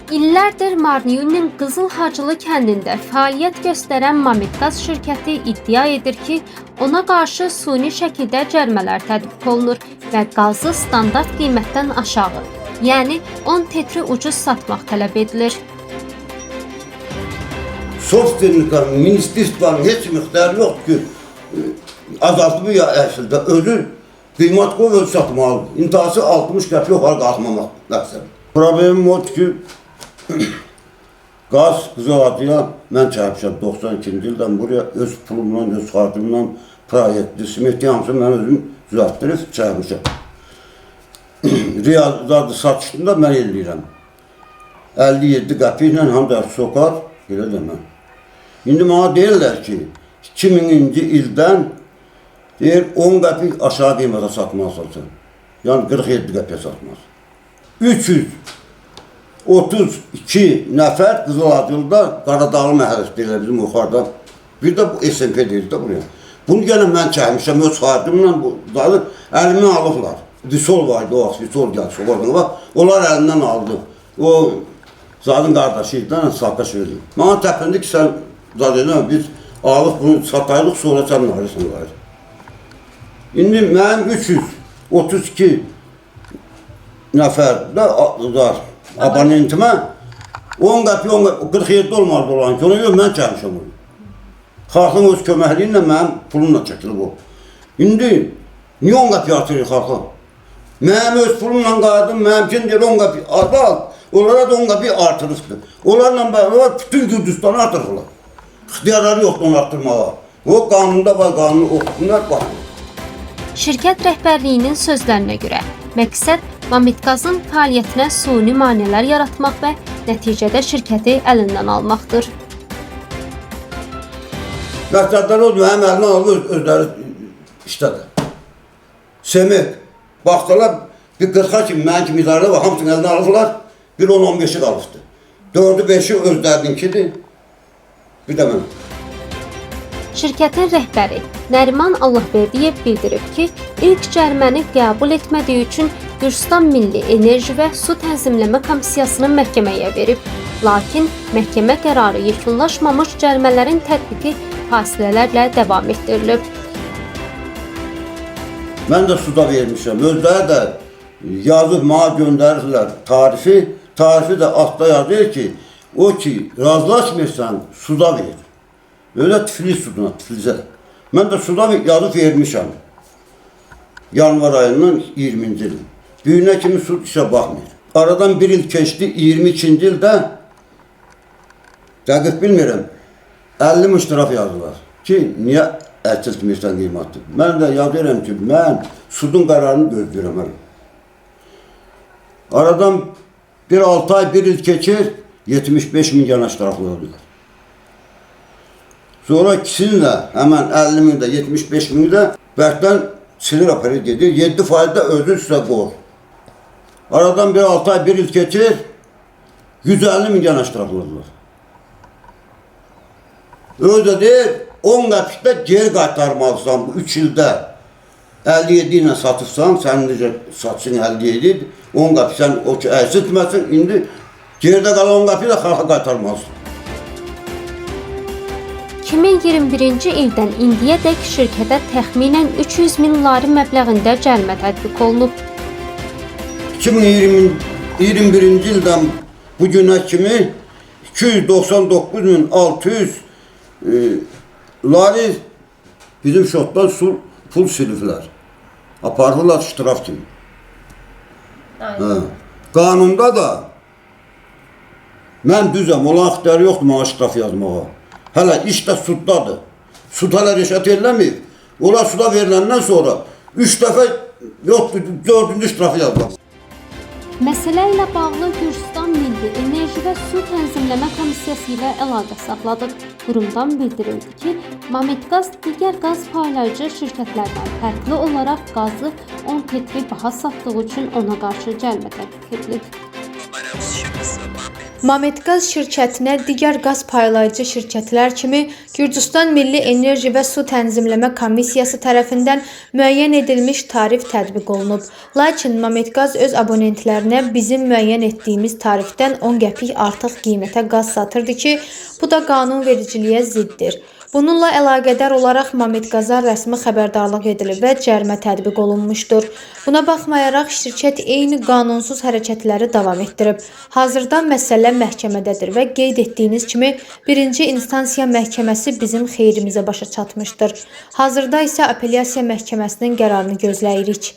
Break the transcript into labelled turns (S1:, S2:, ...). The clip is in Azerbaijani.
S1: İllərdir Marniyunun Qızıl Hacılı kəndində fəaliyyət göstərən Mamitqaz şirkəti iddia edir ki, ona qarşı suni şəkildə cərimələr tətbiq olunur və qazı standart qiymətdən aşağı, yəni 10 tetri ucuz satmaq tələb edilir.
S2: Sobstvenniklərin, ministerstvanın heç miqdarı yoxdur ki, azaltımı ya əslində özü qiymət qoy öz satmalıdır. İntihası 60 qəpik yuxarı qalxmamaq məqsəd. Problemim odur ki, qaz Qızıladıya mən çəkmişəm 92-ci ildən buraya öz pulumdan, öz xarcımdan proyektli, simeti hamısını mən özüm düzəltdirib çəkmişəm. Real satışında mən eləyirəm. 57 qəpiklə həm də sokar, elə də mən. İndi mənə deyirlər ki, 2000-ci ildən deyir 10 qəpik aşağı qiymətə satmalısın. Yəni 47 qəpiyə satmaz. 332 nəfər Qızıladıda Qaradağlı məhəlləsi deyirlər bizim yuxarıda. Bir də bu SMP deyir də buraya. Bunu yenə mən çəkmişəm öz xarcımla bu dalı əlimdən alıblar. Visol vardı o vaxt, Visol gəldi soğurdan bax. Onlar əlindən aldı. O zadın qardaşı idi, Salka söyləyim. Mənə təpindi ki, sən zadedən biz alıb bunu satayıq, sonra sən narısın var. İndi mənim 332 nəfər də abonentimə 10 qəpik, 47 olmalı olan ki, ona görə mən çəkmişəm bunu. Xalqın öz köməkliyi ilə mənim pulumla çəkilib o. İndi niyə 10 qəpik artırır xalqa? Mənim öz pulumla qaydım, mənimkin deyir 10 qəpik azal, onlara da 10 qəpik artırıqdır. Onlarla beraber bütün Gürcistanı artırırlar. İxtiyarları yoxdur onu artırmağa. O qanunda var, qanunu oxusunlar, baxın.
S1: Şirkət rəhbərliyinin sözlərinə görə, məqsəd Mamitqazın fəaliyyətinə suni maneələr yaratmaq və nəticədə şirkəti əlindən almaqdır.
S2: Məqsədlər odur, mənim əlindən alıb özləri işlədir. Semet, baxdılar, bir 40-a kimi, mənim kimi idarədə var, hamısını əlindən alıblar, bir 10-15'i qalıbdır. 4-5'i özlərinkidir, bir də mən.
S1: Şirkətin rəhbəri Nəriman Allahverdiyev bildirib ki, ilk cəriməni qəbul etmədiyi üçün Gürcistan Milli Enerji və Su Tənzimləmə Komissiyasını məhkəməyə verib. Lakin məhkəmə qərarı yekunlaşmamış cərimələrin tətbiqi fasilələrlə davam etdirilib.
S2: Mən də suda vermişəm. Özləri də yazıb mənə göndərirlər tarifi. Tarifi də altda yazır ki, o ki, razılaşmırsan suda ver. Öyle Tiflis suduna, Tiflis'e. Ben de suda yazıp vermişim. Yanvar ayının 20. yılı. Büyüne kimi su işe bakmıyor. Aradan bir yıl geçti, 22. yılda dəqiq bilmirəm, 50 müştəraf yazdılar ki, niye əkiltmirsən qiymatlı? Mən də yazıram ki, mən sudun qərarını gözləyirəm. Aradan bir 6 ay, bir yıl geçir, 75 min yana şərafladılar. Sonra ikisini də, həmən 50 min də, 75 min də bərkdən sinir aparı gedir, 7% də özü üstə qoyur. Aradan bir 6 ay, bir yıl geçir, 150 min yana şərafladılar. Özü deyir, 10 qəpikdə geri qaytarmalısan bu 3 ildə 57 ilə satırsan, sən necə satsın 57, 10 qəpik sən o ki, əksiltməsin, indi geridə qalan 10 qəpik də xalqa qaytarmalısın.
S1: 2021-ci ildən indiyədək şirkətə təxminən 300 min lari məbləğində cərimə tətbiq olunub.
S2: 2021-ci ildən bu günə kimi 299.600 lari bizim şotdan pul siliflər. Aparırlar ştraf kimi. Qanunda da mən düzəm, olan ixtiyarı yoxdur mənə ştraf yazmağa. Hələ iş də suddadır. Sud hələ rəşət eləməyib. Onlar suda veriləndən sonra 3 dəfə yoxdur, 4-cü ştrafı yazdılar.
S1: Məsələ ilə bağlı Gürcistan Milli Enerji və Su Tənzimləmə Komissiyası ilə əlaqə saxladıq. Qurumdan bildirildi ki, Mamitqaz digər qaz paylayıcı şirkətlərdən fərqli olaraq qazı 10 tetri baha satdığı üçün ona qarşı cərimə tətbiq edilib.
S3: Mametqaz şirkətinə digər qaz paylayıcı şirkətlər kimi Gürcüstan Milli Enerji və Su Tənzimləmə Komissiyası tərəfindən müəyyən edilmiş tarif tətbiq olunub. Lakin Mametqaz öz abonentlərinə bizim müəyyən etdiyimiz tarifdən 10 qəpik artıq qiymətə qaz satırdı ki, bu da qanunvericiliyə ziddir. Bununla əlaqədar olaraq Mametqaza rəsmi xəbərdarlıq edilib və cərimə tətbiq olunmuşdur. Buna baxmayaraq şirkət eyni qanunsuz hərəkətləri davam etdirib. Hazırda məsələ məhkəmədədir və qeyd etdiyiniz kimi birinci instansiya məhkəməsi bizim xeyrimizə başa çatmışdır. Hazırda isə apellyasiya məhkəməsinin qərarını gözləyirik.